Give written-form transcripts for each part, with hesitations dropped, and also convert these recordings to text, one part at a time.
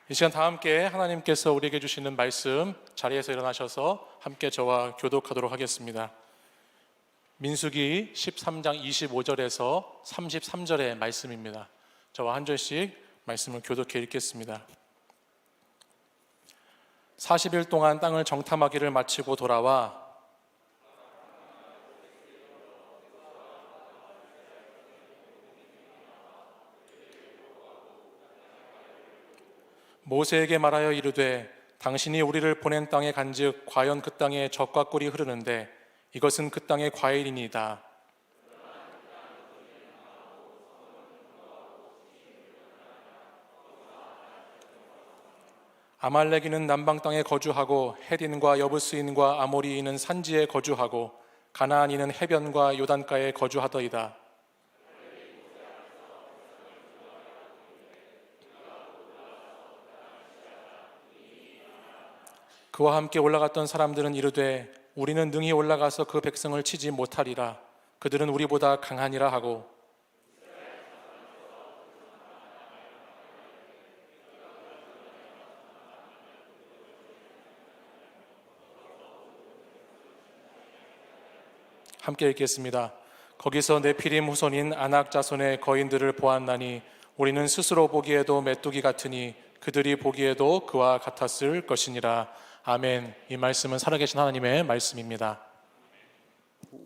이 시간 다 함께 하나님께서 우리에게 주시는 말씀 자리에서 일어나셔서 함께 저와 교독하도록 하겠습니다. 민수기 13장 25절에서 33절의 말씀입니다. 저와 한 절씩 말씀을 교독해 읽겠습니다. 40일 동안 땅을 정탐하기를 마치고 돌아와 모세에게 말하여 이르되 당신이 우리를 보낸 땅에 간즉 과연 그 땅에 젖과 꿀이 흐르는데 이것은 그 땅의 과일이니이다. 아말렉인은 남방 땅에 거주하고 헷인과 여부스인과 아모리인은 산지에 거주하고 가나안인은 해변과 요단가에 거주하더이다. 그와 함께 올라갔던 사람들은 이르되 우리는 능히 올라가서 그 백성을 치지 못하리라. 그들은 우리보다 강하니라 하고 함께 읽겠습니다. 거기서 네피림 후손인 아낙 자손의 거인들을 보았나니 우리는 스스로 보기에도 메뚜기 같으니 그들이 보기에도 그와 같았을 것이니라. 아멘. 이 말씀은 살아계신 하나님의 말씀입니다.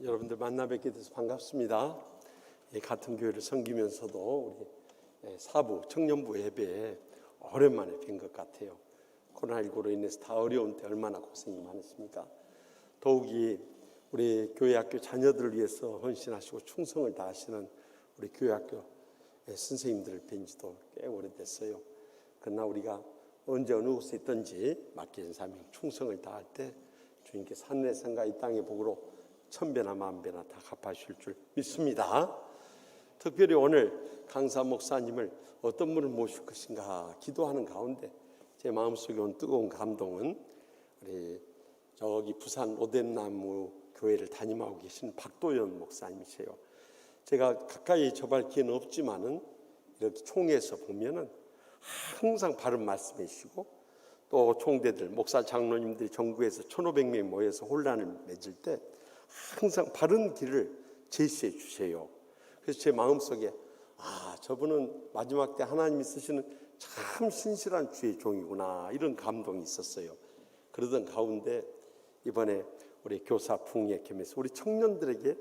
여러분들 만나 뵙게 돼서 반갑습니다. 같은 교회를 섬기면서도 우리 사부 청년부 예배에 오랜만에 뵌 것 같아요. 코로나19로 인해서 다 어려운 때 얼마나 고생이 많으십니까? 더욱이 우리 교회학교 자녀들을 위해서 헌신하시고 충성을 다하시는 우리 교회학교 선생님들을 뵌 지도 꽤 오래됐어요. 그러나 우리가 언제 어느 곳에 있든지 맡긴 사명 충성을 다할 때 주님께서 하늘의 산과 이 땅의 복으로 천배나 만배나 다 갚아주실 줄 믿습니다. 특별히 오늘 강사 목사님을 어떤 분을 모실 것인가 기도하는 가운데 제 마음속에 온 뜨거운 감동은 우리 저기 부산 오덴나무 교회를 담임하고 계신 박도연 목사님이세요. 제가 가까이 접할 기회는 없지만은 이렇게 총회에서 보면은 항상 바른 말씀이시고 또 총대들 목사 장로님들이 전국에서 1,500명이 모여서 혼란을 맺을 때 항상 바른 길을 제시해 주세요. 그래서 제 마음속에 저분은 마지막 때 하나님이 쓰시는 참 신실한 주의 종이구나 이런 감동이 있었어요. 그러던 가운데 이번에 우리 교사 부흥회 겸해서 우리 청년들에게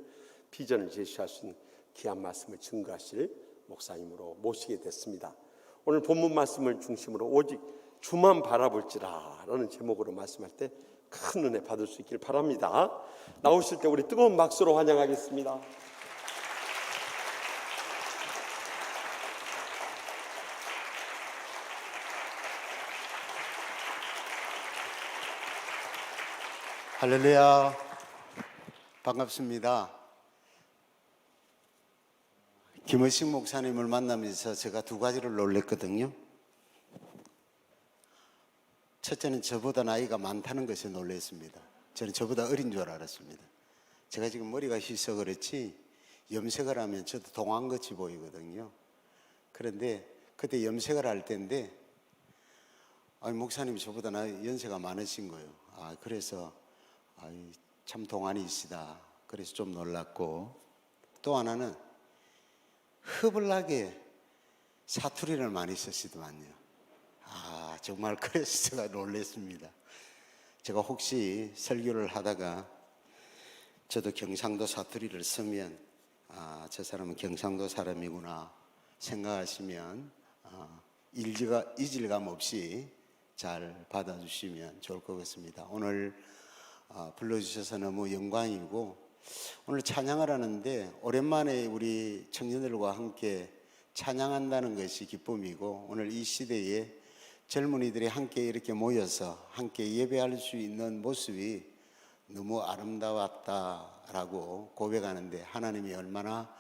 비전을 제시할 수 있는 귀한 말씀을 증거하실 목사님으로 모시게 됐습니다. 오늘 본문 말씀을 중심으로 오직 주만 바라볼지라 라는 제목으로 말씀할 때 큰 은혜 받을 수 있길 바랍니다. 나오실 때 우리 뜨거운 박수로 환영하겠습니다. 할렐루야. 반갑습니다. 김의식 목사님을 만나면서 제가 두 가지를 놀랐거든요. 첫째는 저보다 나이가 많다는 것에 놀랐습니다. 저는 저보다 어린 줄 알았습니다. 제가 지금 머리가 휘서 그렇지 염색을 하면 저도 동안같이 보이거든요. 그런데 그때 염색을 할 때인데 목사님이 저보다 연세가 많으신 거예요. 그래서 참 동안이시다. 그래서 좀 놀랐고, 또 하나는 허블나게 사투리를 많이 쓰시더만요. 정말 그래서 제가 놀랐습니다. 제가 혹시 설교를 하다가 저도 경상도 사투리를 쓰면 저 사람은 경상도 사람이구나 생각하시면 이질감 없이 잘 받아주시면 좋을 것 같습니다. 오늘 불러주셔서 너무 영광이고, 오늘 찬양을 하는데 오랜만에 우리 청년들과 함께 찬양한다는 것이 기쁨이고, 오늘 이 시대에 젊은이들이 함께 이렇게 모여서 함께 예배할 수 있는 모습이 너무 아름다웠다라고 고백하는데 하나님이 얼마나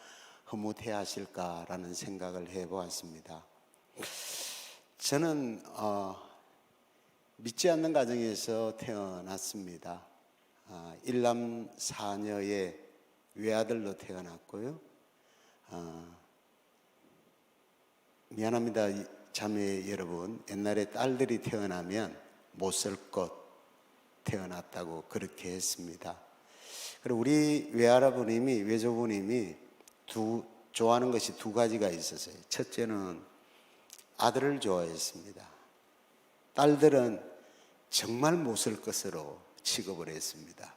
흐뭇해 하실까라는 생각을 해보았습니다. 저는 믿지 않는 가정에서 태어났습니다. 일남 사녀의 외아들로 태어났고요. 미안합니다. 자매 여러분, 옛날에 딸들이 태어나면 못 살 것 태어났다고 그렇게 했습니다. 그리고 우리 외조부님이 좋아하는 것이 두 가지가 있었어요. 첫째는 아들을 좋아했습니다. 딸들은 정말 못 살 것으로 취급을 했습니다.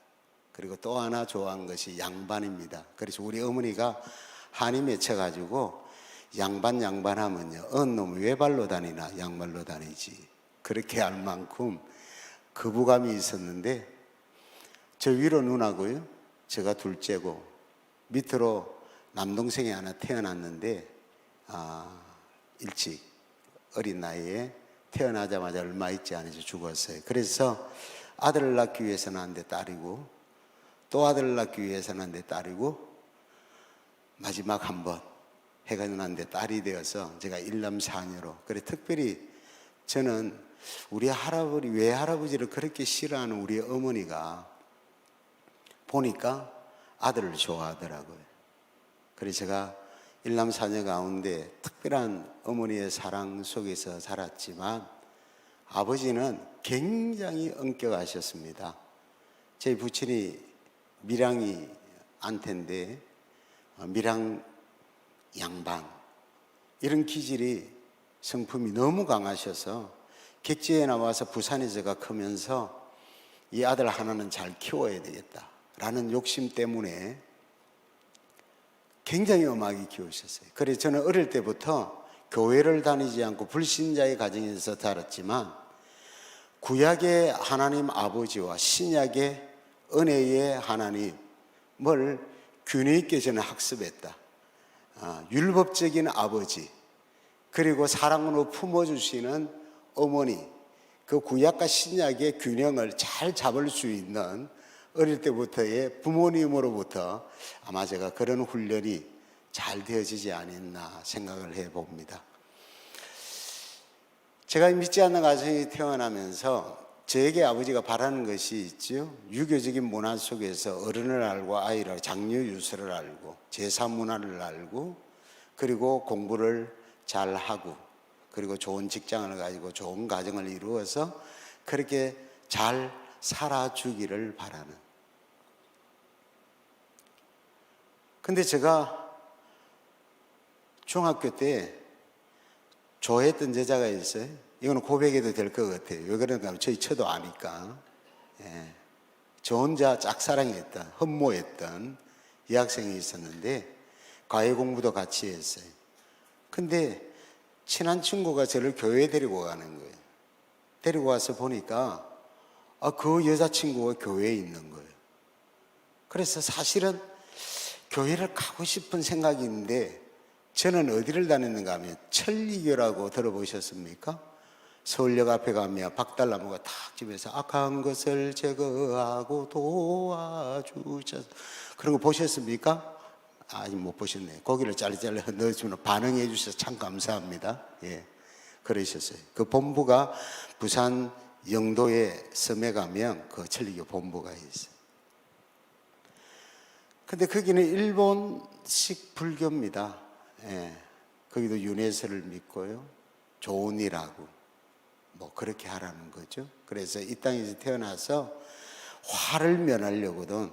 그리고 또 하나 좋아한 것이 양반입니다. 그래서 우리 어머니가 한이 맺혀가지고 양반하면요, 어느 놈이 외발로 다니나 양말로 다니지, 그렇게 할 만큼 거부감이 있었는데, 저 위로 누나고요, 제가 둘째고 밑으로 남동생이 하나 태어났는데 일찍 어린 나이에 태어나자마자 얼마 있지 않아서 죽었어요. 그래서 아들을 낳기 위해서는 한 대 딸이고, 또 아들을 낳기 위해서는 한 대 딸이고, 마지막 한 번 해가지고 난 대 딸이 되어서 제가 일남사녀로. 그래, 특별히 저는 우리 외할아버지를 그렇게 싫어하는 우리 어머니가 보니까 아들을 좋아하더라고요. 그래서 제가 일남사녀 가운데 특별한 어머니의 사랑 속에서 자랐지만, 아버지는 굉장히 엄격하셨습니다. 제 부친이 밀양이 안태인데 밀양 양반, 이런 기질이, 성품이 너무 강하셔서 객지에 나와서 부산에 제가 크면서 이 아들 하나는 잘 키워야 되겠다라는 욕심 때문에 굉장히 엄하게 키우셨어요. 그래서 저는 어릴 때부터 교회를 다니지 않고 불신자의 가정에서 자랐지만, 구약의 하나님 아버지와 신약의 은혜의 하나님을 균형 있게 저는 학습했다. 율법적인 아버지, 그리고 사랑으로 품어주시는 어머니, 그 구약과 신약의 균형을 잘 잡을 수 있는 어릴 때부터의 부모님으로부터 아마 제가 그런 훈련이 잘 되어지지 않았나 생각을 해봅니다. 제가 믿지 않는 가정이 태어나면서 저에게 아버지가 바라는 것이 있죠. 유교적인 문화 속에서 어른을 알고 아이를, 장유 유서를 알고 제사 문화를 알고, 그리고 공부를 잘 하고, 그리고 좋은 직장을 가지고 좋은 가정을 이루어서 그렇게 잘 살아주기를 바라는. 근데 제가 중학교 때 좋아했던 여자가 있어요. 이거는 고백해도 될 것 같아요. 왜 그런가 하면 저희 처도 아니까. 저 혼자 짝사랑했던, 흠모했던 여학생이 있었는데 과외 공부도 같이 했어요. 근데 친한 친구가 저를 교회에 데리고 가는 거예요. 데리고 와서 보니까 그 여자친구가 교회에 있는 거예요. 그래서 사실은 교회를 가고 싶은 생각이 있는데, 저는 어디를 다녔는가 하면 천리교라고 들어보셨습니까? 서울역 앞에 가면 박달나무가 탁 집에서 악한 것을 제거하고 도와주셔서, 그런 거 보셨습니까? 아직 못 보셨네요. 고기를 잘라 넣어주면 반응해 주셔서 참 감사합니다. 예, 그러셨어요. 그 본부가 부산 영도의 섬에 가면 그 천리교 본부가 있어요. 근데 거기는 일본식 불교입니다. 예, 거기도 윤회설을 믿고요, 좋은 일하고 뭐 그렇게 하라는 거죠. 그래서 이 땅에서 태어나서 화를 면하려거든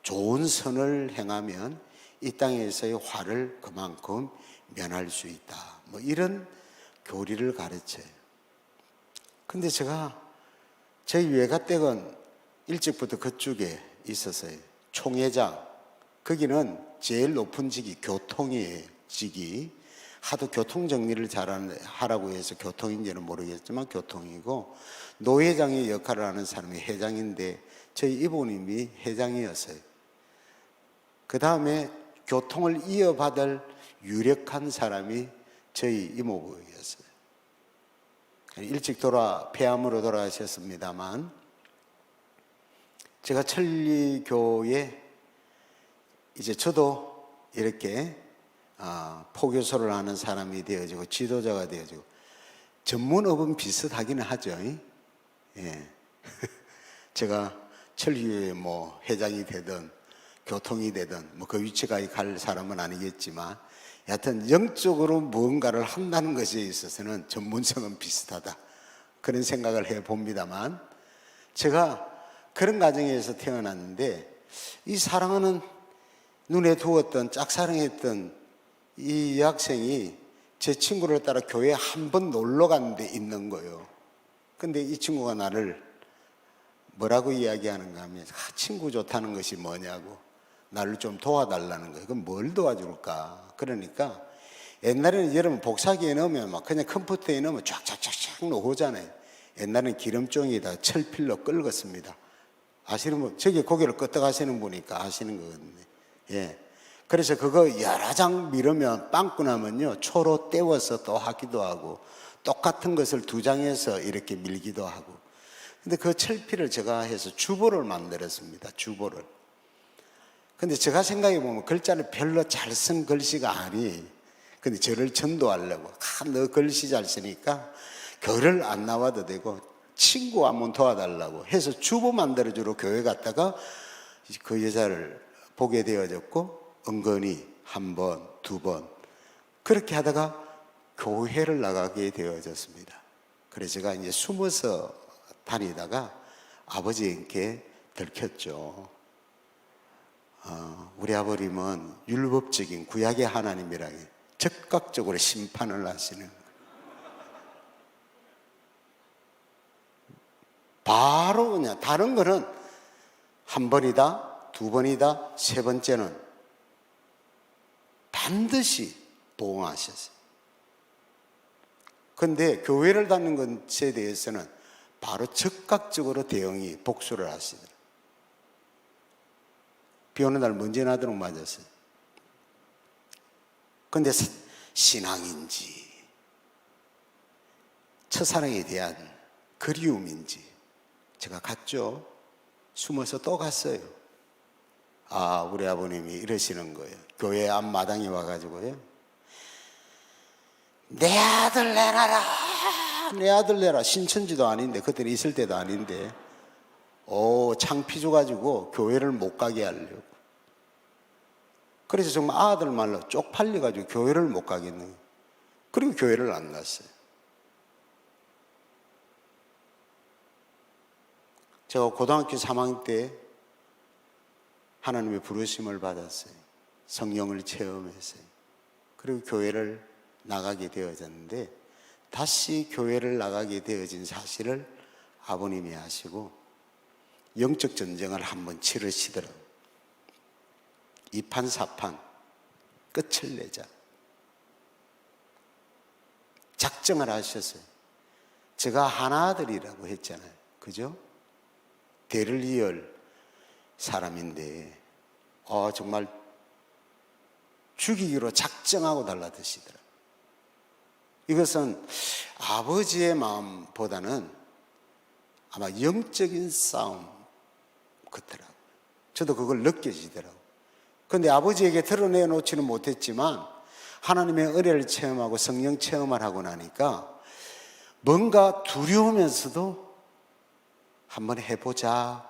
좋은 선을 행하면 이 땅에서의 화를 그만큼 면할 수 있다, 뭐 이런 교리를 가르쳐요. 근데 제가 저희 외가댁은 일찍부터 그쪽에 있었어요. 총회장, 거기는 제일 높은 직이 교통이에요. 직이 하도 교통 정리를 하라고 해서 교통인지는 모르겠지만 교통이고, 노회장의 역할을 하는 사람이 회장인데 저희 이모님이 회장이었어요. 그 다음에 교통을 이어받을 유력한 사람이 저희 이모부였어요. 일찍 폐암으로 돌아가셨습니다만, 제가 천리교에 이제 저도 이렇게 포교소를 하는 사람이 되어지고 지도자가 되어지고, 전문업은 비슷하기는 하죠. 예. 제가 천리교에 뭐 회장이 되든 교통이 되든 뭐 그 위치까지 갈 사람은 아니겠지만, 여하튼 영적으로 무언가를 한다는 것에 있어서는 전문성은 비슷하다, 그런 생각을 해봅니다만, 제가 그런 가정에서 태어났는데 이 사랑하는, 눈에 두었던, 짝사랑했던 이 여학생이 제 친구를 따라 교회에 한 번 놀러 간 데 있는 거예요. 근데 이 친구가 나를 뭐라고 이야기하는가 하면, 친구 좋다는 것이 뭐냐고, 나를 좀 도와달라는 거예요. 그럼 뭘 도와줄까? 그러니까 옛날에는 여러분 복사기에 넣으면 막 그냥 컴퓨터에 넣으면 쫙쫙쫙쫙 나오잖아요. 옛날에는 기름종이에다 철필로 긁었습니다. 아시는 분, 저기 고개를 끄덕하시는 분이니까 아시는 거거든요. 예. 그래서 그거 여러 장 밀으면 빵꾸 나면요, 초로 떼워서 또 하기도 하고, 똑같은 것을 2장해서 이렇게 밀기도 하고. 근데 그 철필을 제가 해서 주보를 만들었습니다. 주보를. 근데 제가 생각해 보면 글자를 별로 잘 쓴 글씨가 아니. 근데 저를 전도하려고, 너 글씨 잘 쓰니까 교회를 안 나와도 되고 친구 한번 도와달라고 해서 주보 만들어주러 교회 갔다가 그 여자를 보게 되어졌고, 은근히 1번, 2번 그렇게 하다가 교회를 나가게 되어졌습니다. 그래서 제가 이제 숨어서 다니다가 아버지께 들켰죠. 우리 아버님은 율법적인 구약의 하나님이라 적극적으로 심판을 하시는, 바로 그냥, 다른 거는 1번이다, 2번이다, 3번째는 반드시 보응하셨어요. 그런데 교회를 다니는 것에 대해서는 바로 즉각적으로 대응이 복수를 하시더라고요. 비 오는 날 먼지 나도록 맞았어요. 그런데 신앙인지 첫사랑에 대한 그리움인지 제가 갔죠. 숨어서 또 갔어요. 우리 아버님이 이러시는 거예요. 교회 앞마당에 와가지고요, 내 아들 내놔라, 내 아들 내라. 신천지도 아닌데, 그때는 있을 때도 아닌데, 창피 줘가지고 교회를 못 가게 하려고. 그래서 정말 아들 말로 쪽팔려가지고 교회를 못 가겠는 거예요. 그리고 교회를 안 갔어요. 제가 고등학교 3학년 때 하나님의 부르심을 받았어요. 성령을 체험했어요. 그리고 교회를 나가게 되어졌는데, 다시 교회를 나가게 되어진 사실을 아버님이 아시고 영적 전쟁을 한번 치르시더라고요. 2판 4판 끝을 내자 작정을 하셨어요. 제가 하나아들이라고 했잖아요. 그죠? 대를 이을 사람인데 정말 죽이기로 작정하고 달라드시더라고요. 이것은 아버지의 마음보다는 아마 영적인 싸움 같더라고요. 저도 그걸 느껴지더라고요. 그런데 아버지에게 드러내놓지는 못했지만 하나님의 은혜를 체험하고 성령 체험을 하고 나니까 뭔가 두려우면서도 한번 해보자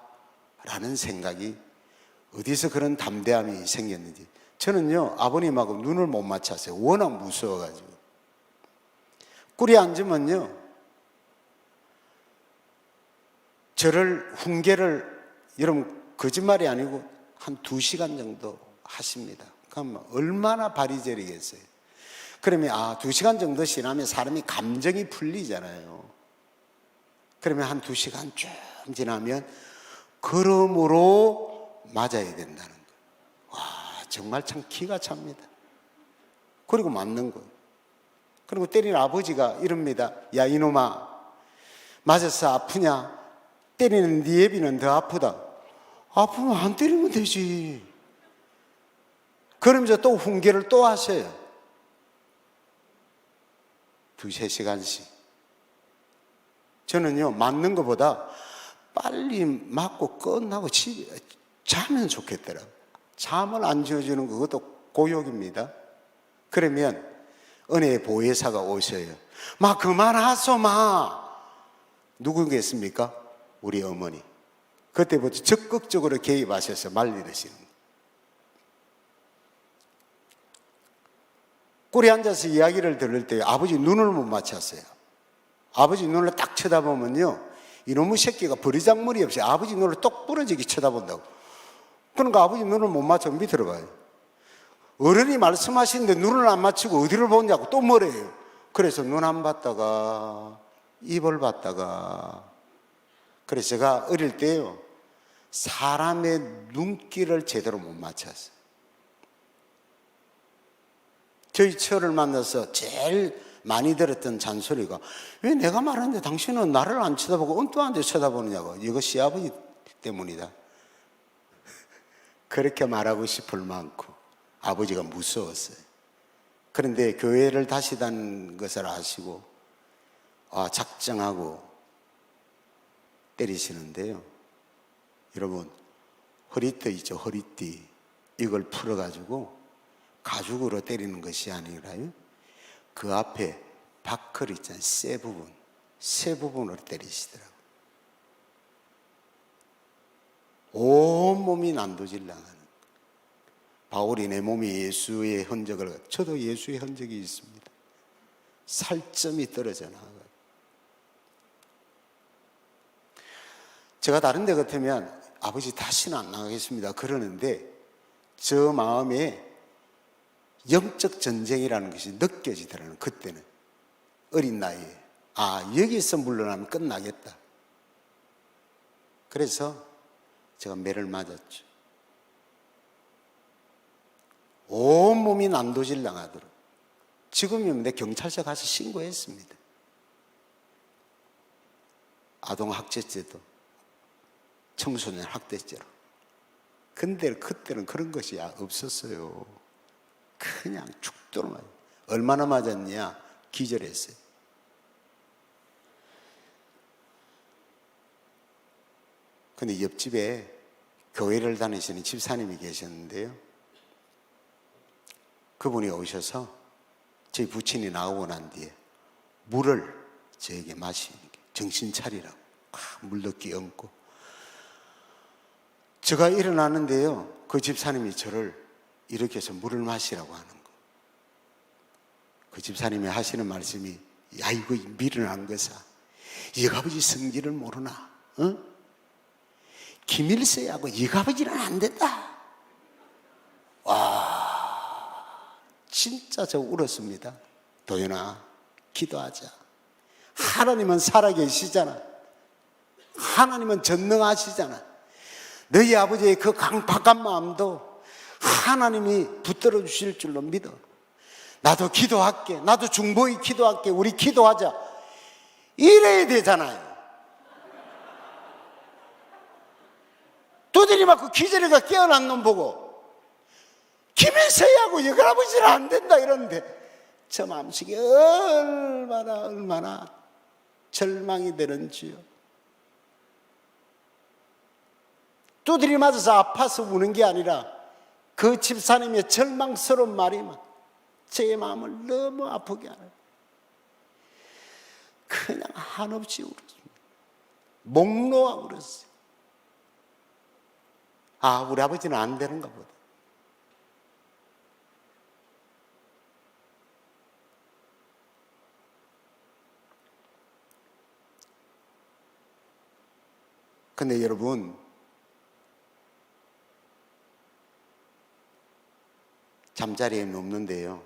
라는 생각이, 어디서 그런 담대함이 생겼는지. 저는요, 아버님하고 눈을 못 맞췄어요. 워낙 무서워가지고. 꿀이 앉으면요, 저를 훈계를, 여러분 거짓말이 아니고 한 2시간 정도 하십니다. 그럼 얼마나 발이 저리겠어요. 그러면 2시간 정도 지나면 사람이 감정이 풀리잖아요. 그러면 한 2시간 쭉 지나면 걸음으로 맞아야 된다는 거예요. 와, 정말 참 기가 찹니다. 그리고 맞는 거예요. 그리고 때리는 아버지가 이럽니다. 야 이놈아, 맞았어, 아프냐? 때리는 네 애비는 더 아프다. 아프면 안 때리면 되지. 그러면서 또 훈계를 또 하세요. 2-3시간씩. 저는요, 맞는 것보다 빨리 맞고 끝나고 집에 자면 좋겠더라고요. 잠을 안 지어주는 그것도 고역입니다. 그러면 은혜의 보혜사가 오셔요. 마 그만하소 마. 누구겠습니까? 우리 어머니. 그때부터 적극적으로 개입하셔서 말리시는 거예요. 꿀에 앉아서 이야기를 들을 때 아버지 눈을 못 맞췄어요. 아버지 눈을 딱 쳐다보면요, 이놈의 새끼가 버리장머리 없이 아버지 눈을 똑 부러지게 쳐다본다고. 그러니까 아버지 눈을 못 맞춰. 밑으로 봐요. 어른이 말씀하시는데 눈을 안 맞추고 어디를 보냐고 또 뭐래요. 그래서 눈 안 봤다가 입을 봤다가. 그래서 제가 어릴 때요, 사람의 눈길을 제대로 못 맞췄어요. 저희 처를 만나서 제일 많이 들었던 잔소리가, 왜 내가 말하는데 당신은 나를 안 쳐다보고 엉뚱한 데 쳐다보느냐고. 이거 시아버지 때문이다. 그렇게 말하고 싶을 만큼 아버지가 무서웠어요. 그런데 교회를 다시 다닌 것을 아시고 작정하고 때리시는데요, 여러분, 허리띠 있죠, 허리띠. 이걸 풀어가지고 가죽으로 때리는 것이 아니라요, 그 앞에 바클 있잖아요, 세 부분으로 때리시더라고요. 온몸이 난도질나가는. 바울이 내 몸이 예수의 흔적을, 저도 예수의 흔적이 있습니다. 살점이 떨어져 나가요. 제가 다른 데 같으면 아버지 다시는 안 나가겠습니다 그러는데, 저 마음에 영적 전쟁이라는 것이 느껴지더라고요. 그때는 어린 나이에 여기서 물러나면 끝나겠다. 그래서 제가 매를 맞았죠. 온몸이 난도질 나가도록. 지금이면 내 경찰서 가서 신고했습니다. 아동학대죄도 청소년 학대죄로. 근데 그때는 그런 것이 없었어요. 그냥 죽도록 맞아요. 얼마나 맞았냐? 기절했어요. 근데 옆집에 교회를 다니시는 집사님이 계셨는데요, 그분이 오셔서 저희 부친이 나오고 난 뒤에 물을 저에게 마시는 게, 정신 차리라고 물도 끼얹고. 제가 일어나는데요, 그 집사님이 저를 이렇게 해서 물을 마시라고 하는 거. 그 집사님이 하시는 말씀이, 야, 이거 미련한 거사, 이 아버지 성질을 모르나? 어? 김일세하고 이 아버지는 안 된다. 와, 진짜 저 울었습니다. 도연아, 기도하자. 하나님은 살아계시잖아. 하나님은 전능하시잖아. 너희 아버지의 그 강박한 마음도 하나님이 붙들어 주실 줄로 믿어. 나도 기도할게. 나도 중보히 기도할게. 우리 기도하자. 이래야 되잖아요. 두드리 맞고 기절이가 깨어난 놈 보고 김일세하고 여갈아버지는 안 된다 이러는데, 저 마음속에 얼마나 절망이 되는지요. 두드리 맞아서 아파서 우는 게 아니라 그 집사님의 절망스러운 말이만 제 마음을 너무 아프게 하는, 그냥 한없이 울었습니다. 목 놓아 울었어요. 우리 아버지는 안 되는가 보다. 근데 여러분, 잠자리에 눕는데요,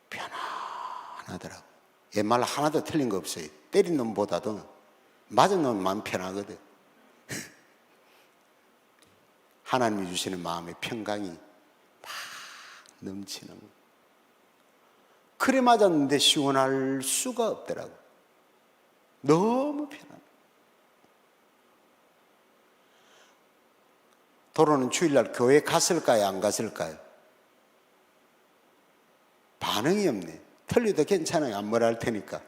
편안하더라고. 옛말 하나도 틀린 거 없어요. 때린 놈보다도 맞은 놈은 마음 편하거든. 하나님이 주시는 마음의 평강이 막 넘치는 거. 그래 맞았는데 시원할 수가 없더라고. 너무 편안. 도로는 주일날 교회 갔을까요? 안 갔을까요? 반응이 없네. 틀려도 괜찮아요. 안 뭐라 할 테니까.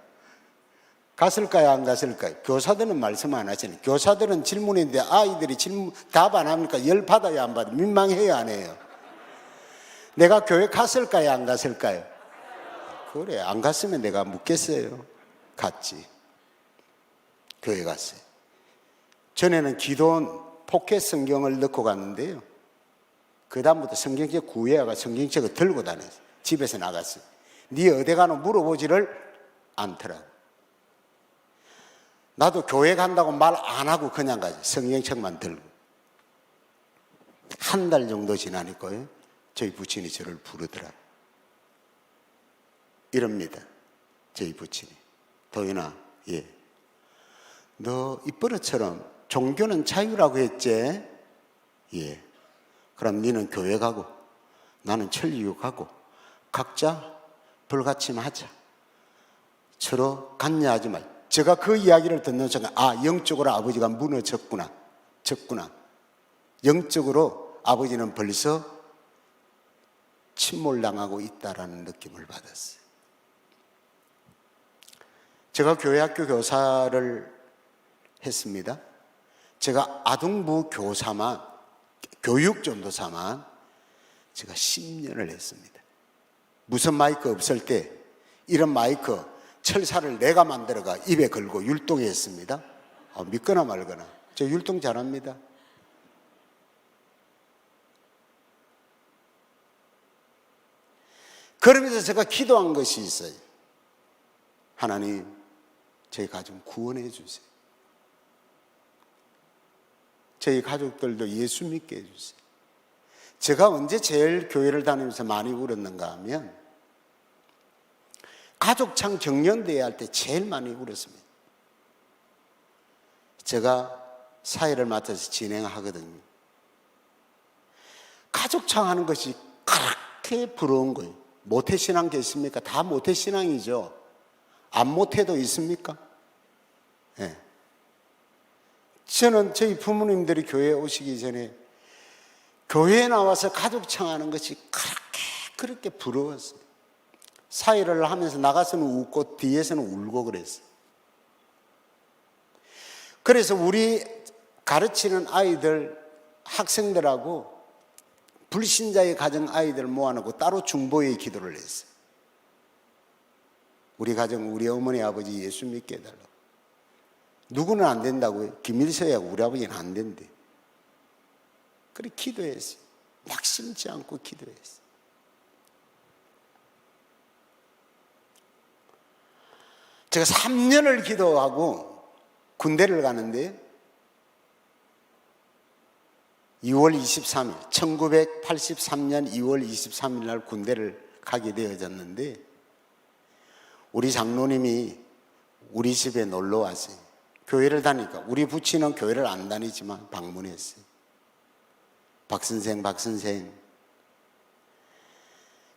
갔을까요? 안 갔을까요? 교사들은 말씀 안 하시네. 교사들은 질문인데 아이들이 질문 답 안 합니까? 열 받아야 안 받아요? 민망해요, 안 해요? 내가 교회 갔을까요? 안 갔을까요? 그래, 안 갔으면 내가 묻겠어요. 갔지. 교회 갔어요. 전에는 기도원 포켓 성경을 넣고 갔는데요, 그 다음부터 성경책 구해와가 성경책을 들고 다녔어요. 집에서 나갔어요. 네 어디 가노 물어보지를 않더라. 나도 교회 간다고 말 안 하고 그냥 가지. 성경책만 들고. 한 달 정도 지나니까요, 저희 부친이 저를 부르더라. 이럽니다. 저희 부친이. 도윤아, 예. 너 이뻐처럼 종교는 자유라고 했지? 예. 그럼 너는 교회 가고 나는 천리교 가고 각자 불가침하자. 서로 간여하지 말. 제가 그 이야기를 듣는 순간 영적으로 아버지가 무너졌구나. 졌구나. 영적으로 아버지는 벌써 침몰당하고 있다라는 느낌을 받았어요. 제가 교회학교 교사를 했습니다. 제가 아동부 교사만, 교육전도사만 제가 10년을 했습니다. 무선 마이크 없을 때 이런 마이크 철사를 내가 만들어가 입에 걸고 율동에 했습니다. 믿거나 말거나. 저 율동 잘합니다. 그러면서 제가 기도한 것이 있어요. 하나님, 저희 가정 구원해 주세요. 저희 가족들도 예수 믿게 해주세요. 제가 언제 제일 교회를 다니면서 많이 울었는가 하면 가족창 정년대회 할 때 제일 많이 울었습니다. 제가 사회를 맡아서 진행하거든요. 가족창 하는 것이 그렇게 부러운 거예요. 모태신앙 계십니까? 다 모태신앙이죠. 안 모태도 있습니까? 네. 저는 저희 부모님들이 교회에 오시기 전에 교회에 나와서 가족창 하는 것이 그렇게 부러웠어요. 사회를 하면서 나가서는 웃고 뒤에서는 울고 그랬어요. 그래서 우리 가르치는 아이들, 학생들하고 불신자의 가정 아이들 모아놓고 따로 중보의 기도를 했어요. 우리 가정, 우리 어머니 아버지 예수 믿게 해달라고. 누구는 안 된다고요? 김일성하고 우리 아버지는 안 된대. 그래 기도했어요. 낙심치 않고 기도했어요. 제가 3년을 기도하고 군대를 가는데 2월 23일, 1983년 2월 23일 날 군대를 가게 되어졌는데 우리 장로님이 우리 집에 놀러 왔어요. 교회를 다니니까 우리 부친은 교회를 안 다니지만 방문했어요. 박 선생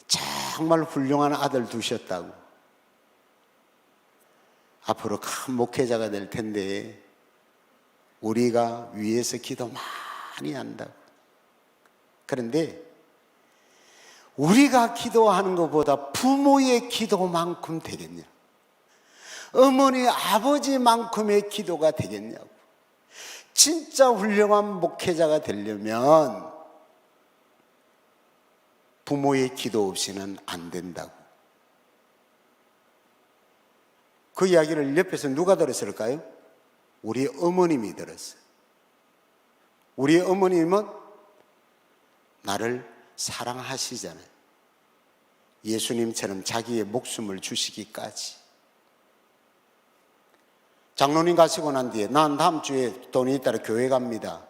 정말 훌륭한 아들 두셨다고. 앞으로 큰 목회자가 될 텐데 우리가 위에서 기도 많이 한다고. 그런데 우리가 기도하는 것보다 부모의 기도만큼 되겠냐? 어머니, 아버지만큼의 기도가 되겠냐고. 진짜 훌륭한 목회자가 되려면 부모의 기도 없이는 안 된다고. 그 이야기를 옆에서 누가 들었을까요? 우리 어머님이 들었어요. 우리 어머님은 나를 사랑하시잖아요. 예수님처럼 자기의 목숨을 주시기까지. 장로님 가시고 난 뒤에 난 다음 주에 돈이 있다라 교회 갑니다.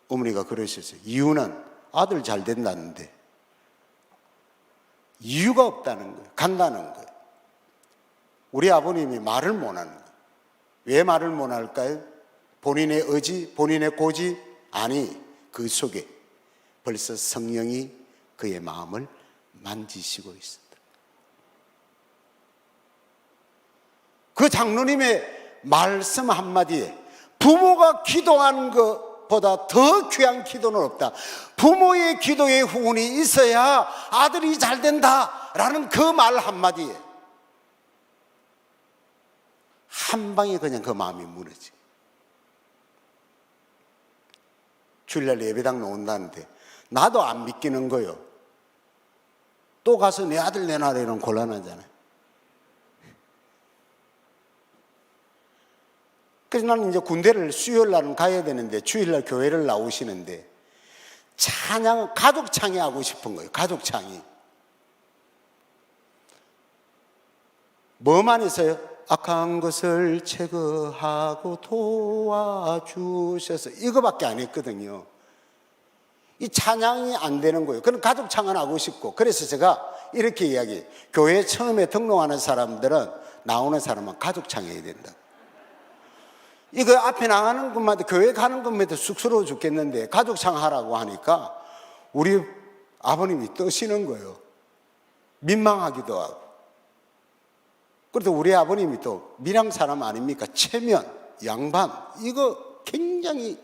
어머니가 그러셨어요. 이유는 아들 잘 된다는데 이유가 없다는 거예요. 간다는 거예요. 우리 아버님이 말을 못하는 거예요. 왜 말을 못할까요? 본인의 의지, 본인의 고지? 아니, 그 속에 벌써 성령이 그의 마음을 만지시고 있습니다. 그 장로님의 말씀 한마디에 부모가 기도하는 것보다 더 귀한 기도는 없다. 부모의 기도의 후원이 있어야 아들이 잘 된다라는 그 말 한마디에 한 방에 그냥 그 마음이 무너지. 주일날 예배당 나온다는데 나도 안 믿기는 거요. 또 가서 내 아들 내놔라는 곤란하잖아요. 그래서 나는 이제 군대를 수요일 날은 가야 되는데 주일날 교회를 나오시는데 찬양, 가족창이 하고 싶은 거예요. 가족창이. 뭐만 있어요? 악한 것을 제거하고 도와주셔서 이거밖에 안 했거든요. 이 찬양이 안 되는 거예요. 그럼 가족 찬양하고 싶고, 그래서 제가 이렇게 이야기해요. 교회 처음에 등록하는 사람들은 나오는 사람은 가족 찬양해야 된다. 이거 앞에 나가는 것마다, 교회 가는 것마다 쑥스러워 죽겠는데 가족 찬양하라고 하니까 우리 아버님이 떠시는 거예요. 민망하기도 하고. 그래도 우리 아버님이 또 밀양 사람 아닙니까? 체면, 양반, 이거 굉장히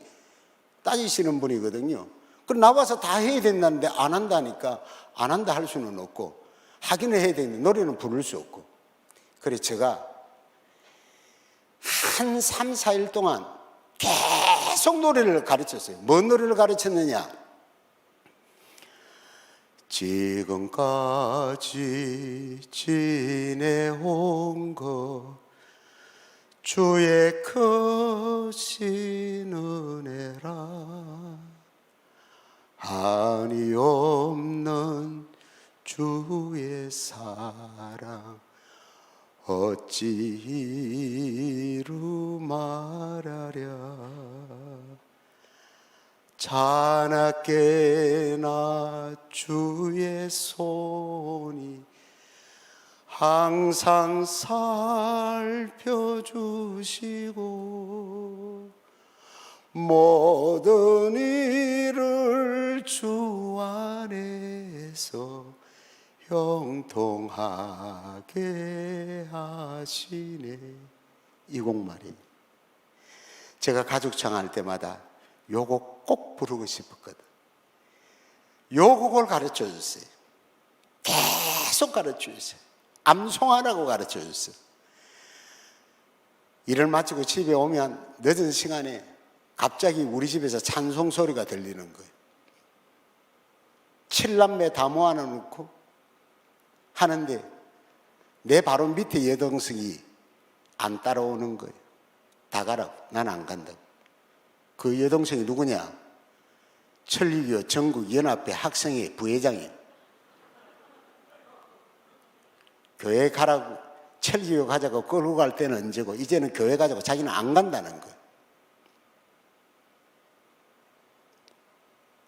따지시는 분이거든요. 그럼 나와서 다 해야 된다는데 안 한다니까, 안 한다 할 수는 없고, 하기는 해야 되는데 노래는 부를 수 없고. 그래서 제가 한 3, 4일 동안 계속 노래를 가르쳤어요. 뭔 노래를 가르쳤느냐? 지금까지 지내온 것 주의 크신 은혜라, 한이 없는 주의 사랑 어찌 이루 말하랴. 자나깨나 주의 손이 항상 살펴주시고 모든 일을 주 안에서 형통하게 하시네. 이 곡 말이에요. 제가 가족 창할 때마다 요 곡 꼭 부르고 싶었거든. 요 곡을 가르쳐 주세요. 계속 가르쳐 주세요. 암송하라고 가르쳐 주세요. 일을 마치고 집에 오면 늦은 시간에 갑자기 우리 집에서 찬송 소리가 들리는 거예요. 7남매 다 모아놓고 하는데 내 바로 밑에 여동생이 안 따라오는 거예요. 다 가라고. 난 안 간다고. 그 여동생이 누구냐? 천리교 전국연합회 학생회 부회장이. 교회 가라고, 천리교 가자고 끌고 갈 때는 언제고, 이제는 교회 가자고 자기는 안 간다는 거예요.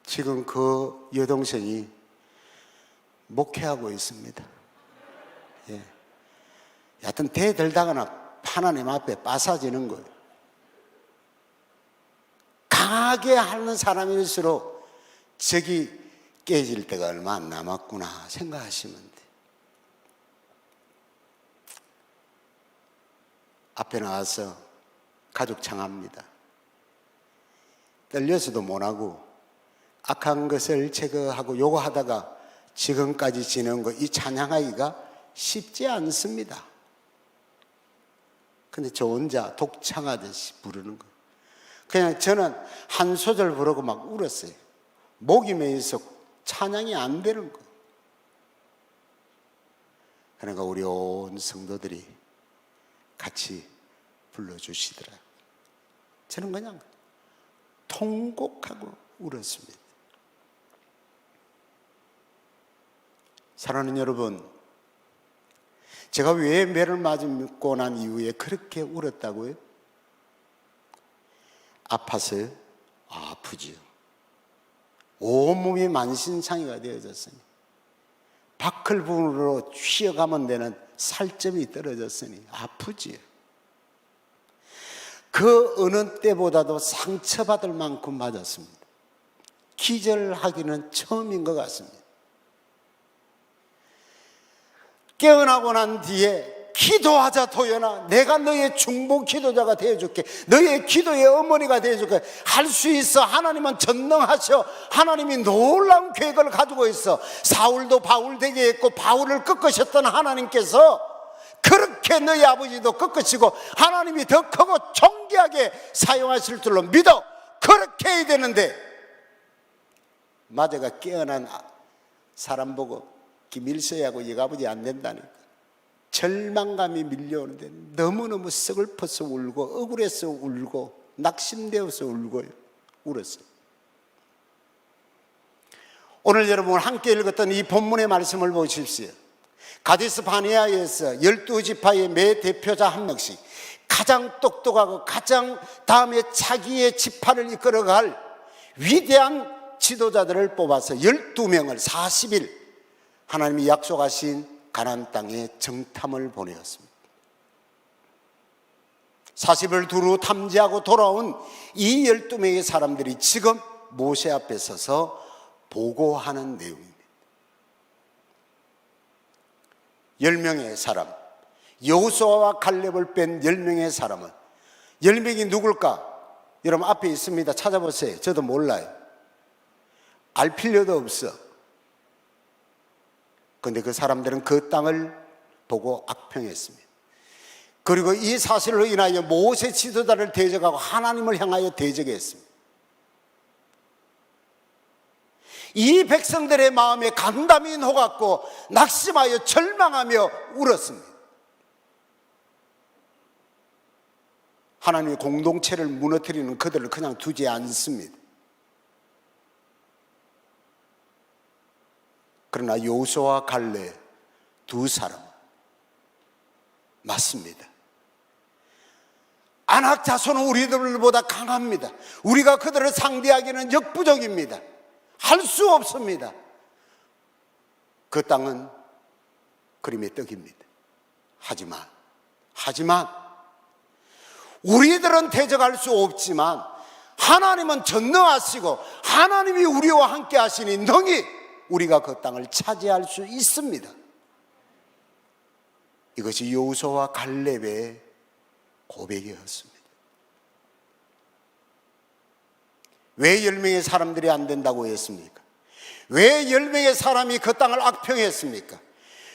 지금 그 여동생이 목회하고 있습니다. 예. 여하튼 대들다가나 하나님 앞에 빠사지는 거예요. 강하게 하는 사람일수록 적이 깨질 때가 얼마 안 남았구나 생각하시면 돼. 앞에 나와서 가족 창합니다. 떨려서도 못하고 악한 것을 제거하고 요거 하다가 지금까지 지낸 거, 이 찬양하기가 쉽지 않습니다. 근데 저 혼자 독창하듯이 부르는 거예요. 그냥 저는 한 소절 부르고 막 울었어요. 목이 메여서 찬양이 안 되는 거예요. 그러니까 우리 온 성도들이 같이 불러주시더라고요. 저는 그냥 통곡하고 울었습니다. 사랑하는 여러분, 제가 왜 매를 맞고 난 이후에 그렇게 울었다고요? 아파서요? 아프지요. 온몸이 만신창이가 되어졌으니, 바클 부분으로 휘어가면 되는 살점이 떨어졌으니 아프지요. 그 어느 때보다도 상처받을 만큼 맞았습니다. 기절하기는 처음인 것 같습니다. 깨어나고 난 뒤에 기도하자 도연아, 내가 너의 중보 기도자가 되어줄게, 너의 기도의 어머니가 되어줄게 할 수 있어. 하나님은 전능하셔. 하나님이 놀라운 계획을 가지고 있어. 사울도 바울 되게 했고 바울을 꺾으셨던 하나님께서 그렇게 너희 아버지도 꺾으시고 하나님이 더 크고 존귀하게 사용하실 줄로 믿어. 그렇게 해야 되는데, 마저가 깨어난 사람 보고 김일서하고 이가버지 안 된다니까 절망감이 밀려오는데 너무너무 서글퍼서 울고 억울해서 울고 낙심되어서 울고요. 울었어요. 오늘 여러분 함께 읽었던 이 본문의 말씀을 보십시오. 가데스 바네아에서 12지파의 매 대표자 한 명씩 가장 똑똑하고 가장 다음에 자기의 지파를 이끌어갈 위대한 지도자들을 뽑아서 12명을 40일 하나님이 약속하신 가나안 땅에 정탐을 보내었습니다. 40일 두루 탐지하고 돌아온 이 12명의 사람들이 지금 모세 앞에 서서 보고하는 내용입니다. 10명의 사람, 여호수아와 갈렙을 뺀 10명의 사람은 10명이 누굴까? 여러분 앞에 있습니다. 찾아보세요. 저도 몰라요. 알 필요도 없어. 그런데 그 사람들은 그 땅을 보고 악평했습니다. 그리고 이 사실로 인하여 모세 지도자를 대적하고 하나님을 향하여 대적했습니다. 이 백성들의 마음에 간담이 녹았고 낙심하여 절망하며 울었습니다. 하나님의 공동체를 무너뜨리는 그들을 그냥 두지 않습니다. 그러나 여호수아와 갈렙 두 사람 맞습니다. 아낙 자손은 우리들보다 강합니다. 우리가 그들을 상대하기는 역부족입니다. 할 수 없습니다. 그 땅은 그림의 떡입니다. 하지만 우리들은 대적할 수 없지만 하나님은 전능하시고 하나님이 우리와 함께 하시니 능히 우리가 그 땅을 차지할 수 있습니다. 이것이 여호수아와 갈렙의 고백이었습니다. 왜 10명의 사람들이 안 된다고 했습니까? 왜 10명의 사람이 그 땅을 악평했습니까?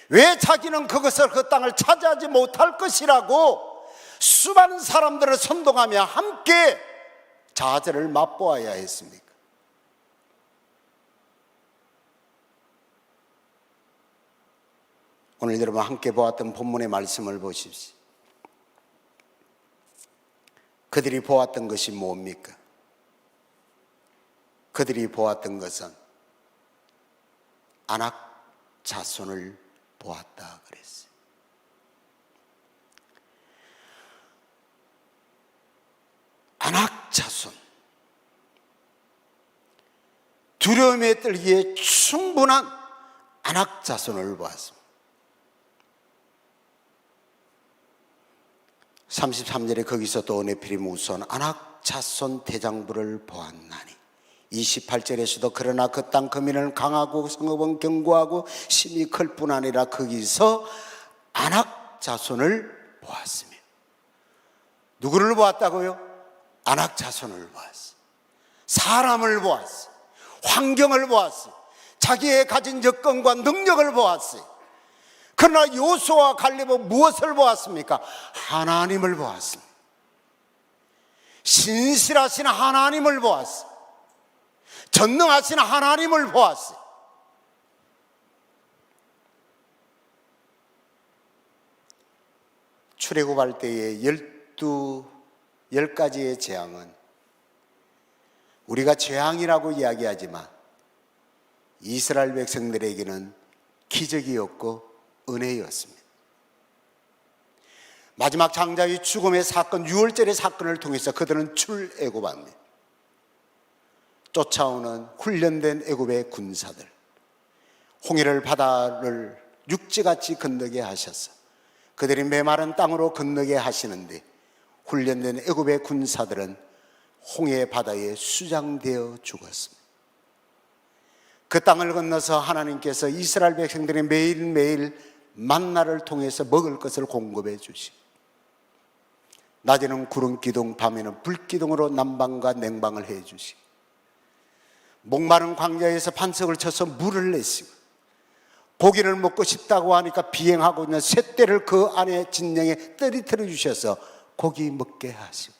왜 자기는 그것을 그 땅을 차지하지 못할 것이라고 수많은 사람들을 선동하며 함께 좌절을 맛보아야 했습니까? 오늘 여러분 함께 보았던 본문의 말씀을 보십시오. 그들이 보았던 것이 뭡니까? 그들이 보았던 것은 아낙 자손을 보았다 그랬어요. 아낙 자손, 두려움에 떨기에 충분한 아낙 자손을 보았습니다. 33절에 거기서 또 네피림 우선 아낙 자손 대장부를 보았나니 28절에서도 그러나 그 땅 거민은 강하고 성읍은 견고하고 심히 클 뿐 아니라 거기서 아낙 자손을 보았으며 누구를 보았다고요? 아낙 자손을 보았어요. 사람을 보았어요. 환경을 보았어요. 자기의 가진 여건과 능력을 보았어요. 그러나 여호수아와 갈렙은 무엇을 보았습니까? 하나님을 보았습니다. 신실하신 하나님을 보았어요. 전능하신 하나님을 보았어요. 출애굽할 때의 10가지의 재앙은 우리가 재앙이라고 이야기하지만 이스라엘 백성들에게는 기적이었고 은혜였습니다. 마지막 장자의 죽음의 사건, 유월절의 사건을 통해서 그들은 출애굽합니다. 쫓아오는 훈련된 애굽의 군사들, 홍해를 바다를 육지같이 건너게 하셔서 그들이 메마른 땅으로 건너게 하시는데 훈련된 애굽의 군사들은 홍해 바다에 수장되어 죽었습니다. 그 땅을 건너서 하나님께서 이스라엘 백성들이 매일매일 만나를 통해서 먹을 것을 공급해 주시고 낮에는 구름 기둥, 밤에는 불 기둥으로 난방과 냉방을 해 주시고 목마른 광야에서 반석을 쳐서 물을 내시고 고기를 먹고 싶다고 하니까 비행하고 있는 쇳떼를 그 안에 진영에 떨어뜨려 주셔서 고기 먹게 하시고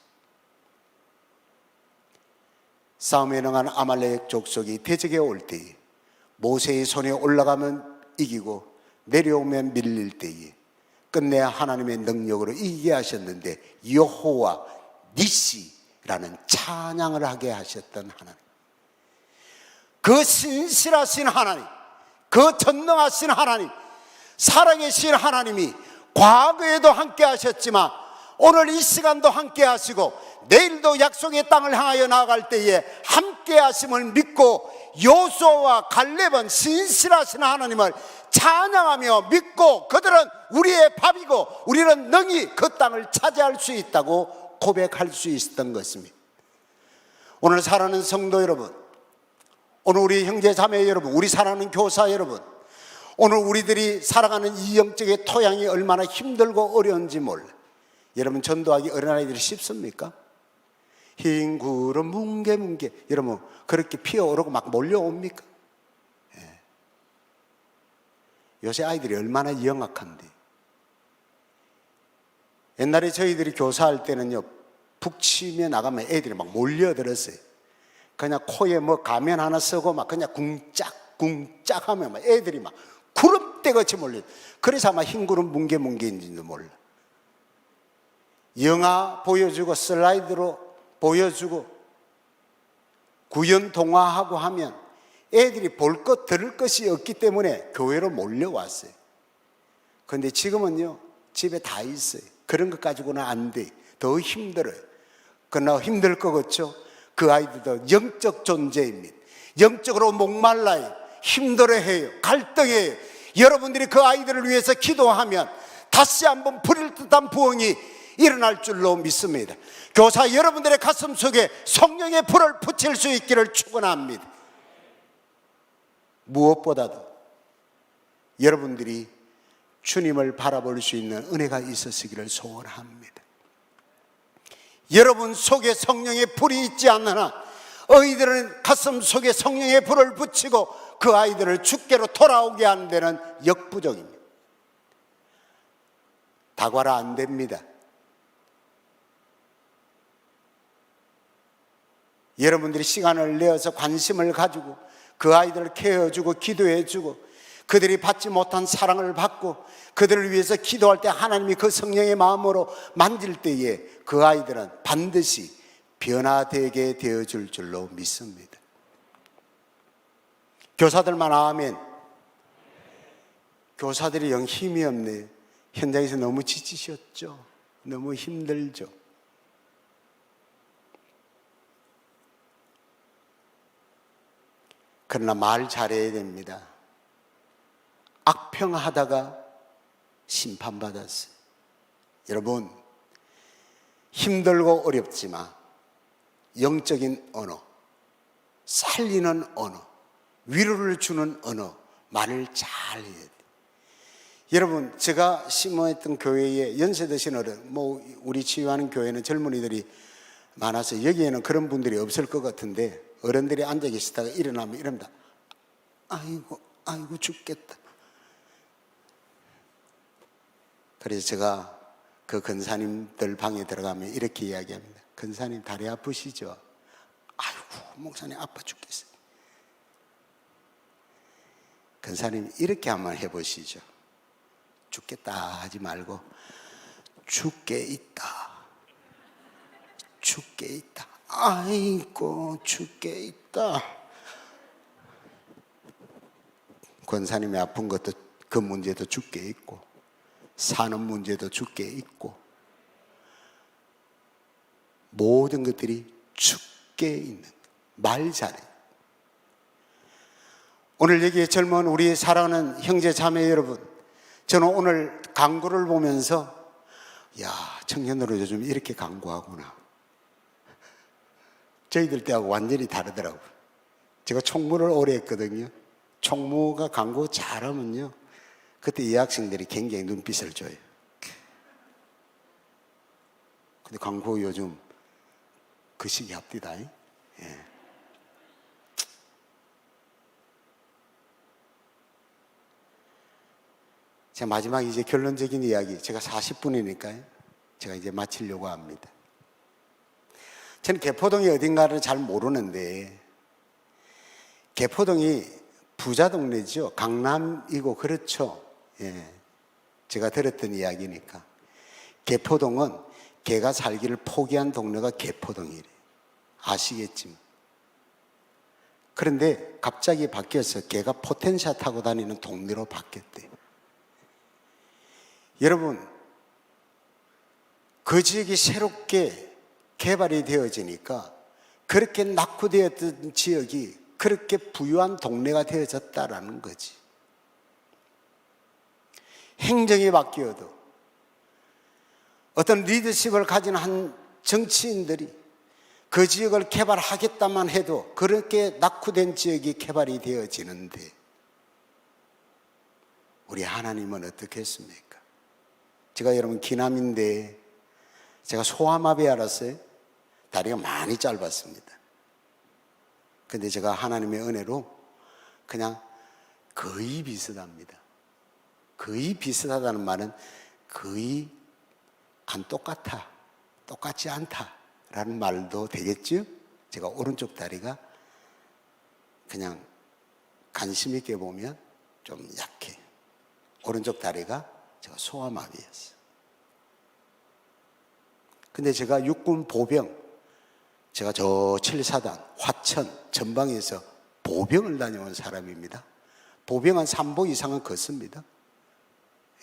싸움에 능한 아말렉 족속이 대적에 올 때에 모세의 손에 올라가면 이기고 내려오면 밀릴 때에 끝내 하나님의 능력으로 이기게 하셨는데 여호와 니시라는 찬양을 하게 하셨던 하나님, 그 신실하신 하나님, 그 전능하신 하나님, 살아계신 하나님이 과거에도 함께 하셨지만 오늘 이 시간도 함께 하시고 내일도 약속의 땅을 향하여 나아갈 때에 함께 하심을 믿고 여호수아와 갈렙은 신실하신 하나님을 찬양하며 믿고 그들은 우리의 밥이고 우리는 능히 그 땅을 차지할 수 있다고 고백할 수 있었던 것입니다. 오늘 사랑하는 성도 여러분, 오늘 우리 형제 자매 여러분, 우리 사랑하는 교사 여러분, 오늘 우리들이 살아가는 이 영적의 토양이 얼마나 힘들고 어려운지 몰라. 여러분, 전도하기 어린아이들이 쉽습니까? 흰 구름 뭉게뭉게 여러분 그렇게 피어오르고 막 몰려옵니까? 예. 요새 아이들이 얼마나 영악한데. 옛날에 저희들이 교사할 때는요, 북치며 나가면 애들이 막 몰려들었어요. 그냥 코에 뭐 가면 하나 쓰고 막 그냥 궁짝궁짝 하면 막 애들이 막 구름대같이 몰려요. 그래서 아마 흰 구름 뭉게뭉게인지도 몰라. 영화 보여주고 슬라이드로 보여주고 구연 동화하고 하면 애들이 볼 것 들을 것이 없기 때문에 교회로 몰려왔어요. 그런데 지금은요, 집에 다 있어요. 그런 것 가지고는 안 돼. 더 힘들어요. 그러나 힘들 것 같죠? 그 아이들도 영적 존재입니다. 영적으로 목말라요. 힘들어해요. 갈등해요. 여러분들이 그 아이들을 위해서 기도하면 다시 한번 불일 듯한 부흥이 일어날 줄로 믿습니다. 교사 여러분들의 가슴 속에 성령의 불을 붙일 수 있기를 축원합니다. 무엇보다도 여러분들이 주님을 바라볼 수 있는 은혜가 있으시기를 소원합니다. 여러분 속에 성령의 불이 있지 않는 한 아이들은 가슴 속에 성령의 불을 붙이고 그 아이들을 주께로 돌아오게 하는 데는 역부족입니다. 다과라 안 됩니다. 여러분들이 시간을 내어서 관심을 가지고 그 아이들을 케어해주고 기도해주고 그들이 받지 못한 사랑을 받고 그들을 위해서 기도할 때 하나님이 그 성령의 마음으로 만질 때에 그 아이들은 반드시 변화되게 되어줄 줄로 믿습니다. 교사들만 아멘. 교사들이 영 힘이 없네. 현장에서 너무 지치셨죠? 너무 힘들죠? 그러나 말 잘해야 됩니다. 악평하다가 심판받았어요. 여러분, 힘들고 어렵지만 영적인 언어, 살리는 언어, 위로를 주는 언어, 말을 잘 해야 돼요. 여러분, 제가 심어했던 교회에 연세 드신 어른, 우리 치유하는 교회는 젊은이들이 많아서 여기에는 그런 분들이 없을 것 같은데 어른들이 앉아 계시다가 일어나면 이럽니다. 아이고 죽겠다. 그래서 제가 그 근사님들 방에 들어가면 이렇게 이야기합니다. 근사님 다리 아프시죠? 아이고 목사님 아파 죽겠어요. 근사님 이렇게 한번 해보시죠. 죽겠다 하지 말고 죽게 있다. 죽게 있다. 아이고 죽게 있다. 권사님이 아픈 것도 그 문제도 죽게 있고 사는 문제도 죽게 있고 모든 것들이 죽게 있는 말 잘해. 오늘 여기에 젊은 우리 사랑하는 형제 자매 여러분, 저는 오늘 광고를 보면서 청년으로 요즘 이렇게 광고하구나. 저희들 때하고 완전히 다르더라고요. 제가 총무를 오래 했거든요. 총무가 광고 잘하면요, 그때 이 학생들이 굉장히 눈빛을 줘요. 근데 광고 요즘 그 시기 합디다. 예. 자, 마지막 이제 결론적인 이야기, 제가 40분이니까요. 제가 이제 마치려고 합니다. 저는 개포동이 어딘가를 잘 모르는데, 개포동이 부자 동네죠. 강남이고 그렇죠. 예. 제가 들었던 이야기니까. 개포동은 개가 살기를 포기한 동네가 개포동이래. 아시겠지만. 그런데 갑자기 바뀌어서 개가 포텐샤 타고 다니는 동네로 바뀌었대요. 여러분, 그 지역이 새롭게 개발이 되어지니까 그렇게 낙후되었던 지역이 그렇게 부유한 동네가 되어졌다라는 거지. 행정이 바뀌어도 어떤 리더십을 가진 한 정치인들이 그 지역을 개발하겠다만 해도 그렇게 낙후된 지역이 개발이 되어지는데 우리 하나님은 어떻게 했습니까? 제가 여러분 기남인데 제가 소아마비 알았어요. 다리가 많이 짧았습니다. 근데 제가 하나님의 은혜로 그냥 거의 비슷합니다. 거의 비슷하다는 말은 거의 안 똑같아, 똑같지 않다라는 말도 되겠죠? 제가 오른쪽 다리가 그냥 관심 있게 보면 좀 약해. 오른쪽 다리가 제가 소아마비였어요. 근데 제가 육군 보병, 제가 저 7사단 화천 전방에서 보병을 다녀온 사람입니다. 보병은 3보 이상은 걷습니다.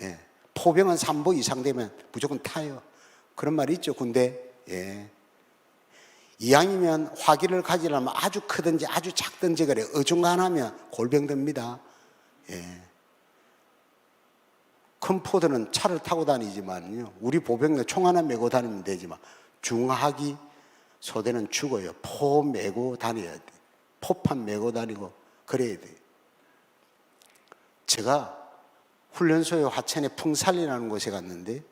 예. 포병은 3보 이상 되면 무조건 타요. 그런 말이 있죠, 군대. 예. 이왕이면 화기를 가지려면 아주 크든지 아주 작든지 그래. 어중간하면 골병듭니다. 예. 큰 포들은 차를 타고 다니지만요. 우리 보병은 총 하나 메고 다니면 되지만 중하기 소대는 죽어요. 포 메고 다녀야 돼. 포판 메고 다니고 그래야 돼. 제가 훈련소의 화천에 풍살리라는 곳에 갔는데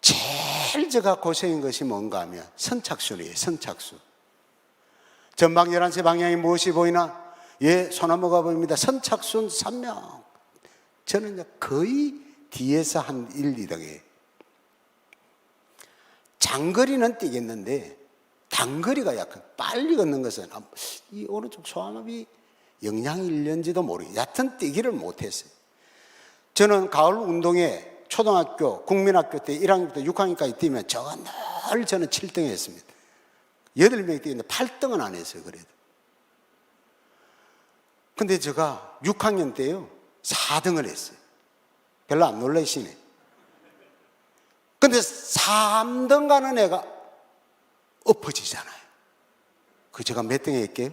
제일 제가 고생인 것이 뭔가 하면 선착순이에요. 선착순. 전방 11시 방향이 무엇이 보이나? 예, 소나무가 보입니다. 선착순 3명. 저는 거의 뒤에서 한 1, 2등이에요. 장거리는 뛰겠는데 단거리가 약간 빨리 걷는 것은 이 오른쪽 소아마비 영향이 있는지도 모르겠어요. 여하튼 뛰기를 못했어요. 저는 가을 운동에 초등학교, 국민학교 때 1학년부터 6학년까지 뛰면 저가 늘 저는 7등 했습니다. 8명이 뛰는데 8등은 안 했어요. 그래도. 근데 제가 6학년 때요 4등을 했어요. 별로 안 놀라시네. 근데 3등 가는 애가 엎어지잖아요. 그 제가 몇 등 했게요?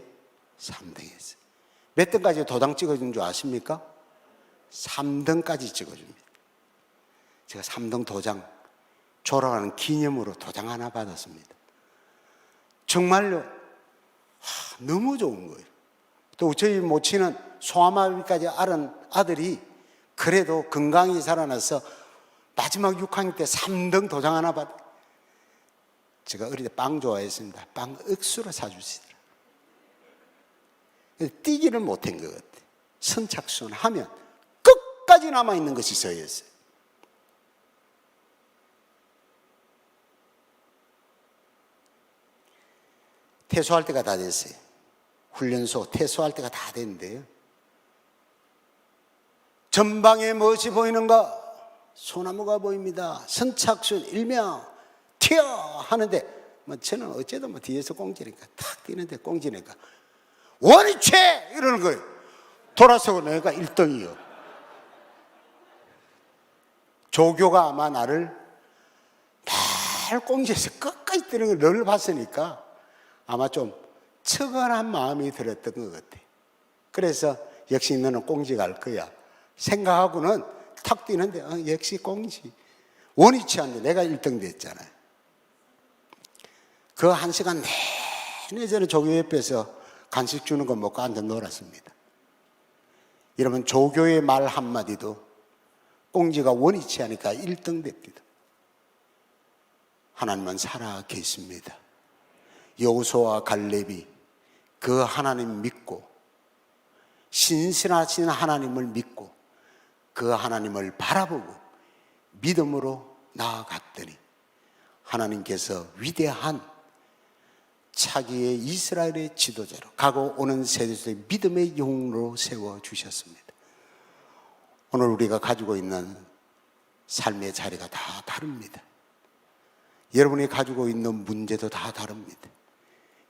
3등 했어요. 몇 등까지 도장 찍어준 줄 아십니까? 3등까지 찍어줍니다. 제가 3등 도장 졸업하는 기념으로 도장 하나 받았습니다. 정말로 너무 좋은 거예요. 또 저희 모친은 소아마비까지 앓은 아들이 그래도 건강히 살아나서 마지막 6학년 때 3등 도장 하나 받아. 제가 어릴 때 빵 좋아했습니다. 빵 억수로 사주시더라. 뛰기를 못한 것 같아요. 선착순 하면 끝까지 남아있는 것이 저였어요. 퇴소할 때가 다 됐어요. 훈련소 퇴소할 때가 다 됐는데요. 전방에 무엇이 보이는가? 소나무가 보입니다. 선착순 1명 튀어 하는데 저는 어째도 뒤에서 꽁지니까 탁 뛰는데 꽁지니까 원위치 이러는 거예요. 돌아서고 내가 1등이요. 조교가 아마 나를 날 꽁지에서 끝까지 뛰는 걸 늘 봤으니까 아마 좀 처근한 마음이 들었던 것 같아. 그래서 역시 너는 꽁지 갈 거야 생각하고는 탁 뛰는데 역시 꽁지. 원위치 않는데 내가 1등 됐잖아요. 그 1시간 내내 저는 조교 옆에서 간식 주는 거 먹고 앉아 놀았습니다. 여러분 조교의 말 한마디도 꽁지가 원위치 하니까 1등 됩니다. 하나님은 살아 계십니다. 여호수아와 갈렙이 그 하나님 믿고 신실하신 하나님을 믿고 그 하나님을 바라보고 믿음으로 나아갔더니 하나님께서 위대한 차기의 이스라엘의 지도자로 가고 오는 세대의 믿음의 영웅으로 세워주셨습니다. 오늘 우리가 가지고 있는 삶의 자리가 다 다릅니다. 여러분이 가지고 있는 문제도 다 다릅니다.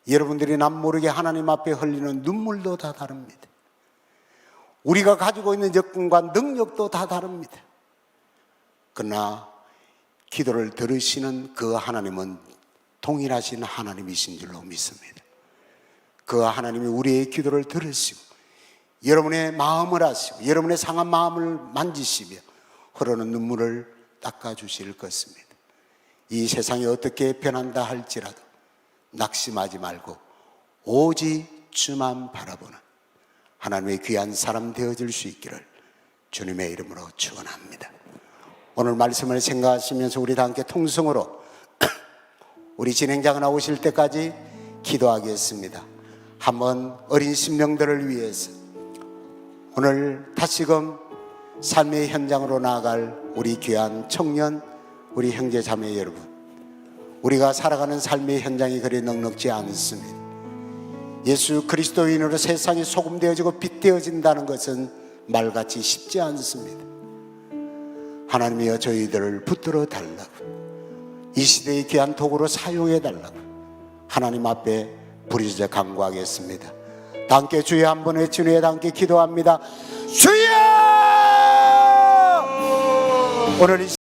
여러분들이 남모르게 하나님 앞에 흘리는 눈물도 다 다릅니다. 우리가 가지고 있는 여건과 능력도 다 다릅니다. 그러나 기도를 들으시는 그 하나님은 동일하신 하나님이신 줄로 믿습니다. 그 하나님이 우리의 기도를 들으시고 여러분의 마음을 아시고 여러분의 상한 마음을 만지시며 흐르는 눈물을 닦아주실 것입니다. 이 세상이 어떻게 변한다 할지라도 낙심하지 말고 오직 주만 바라보는 하나님의 귀한 사람 되어질 수 있기를 주님의 이름으로 축원합니다. 오늘 말씀을 생각하시면서 우리 다 함께 통성으로 우리 진행자가 나오실 때까지 기도하겠습니다. 한번 어린 신명들을 위해서 오늘 다시금 삶의 현장으로 나아갈 우리 귀한 청년, 우리 형제 자매 여러분, 우리가 살아가는 삶의 현장이 그리 넉넉지 않습니다. 예수 그리스도인으로 세상이 소금 되어지고 빛 되어진다는 것은 말같이 쉽지 않습니다. 하나님이여 저희들을 붙들어 달라고, 이 시대의 귀한 도구로 사용해 달라고 하나님 앞에 부르짖어 간구하겠습니다. 다 함께 주여 한번 외치는 다 함께 기도합니다. 주여! 오늘 이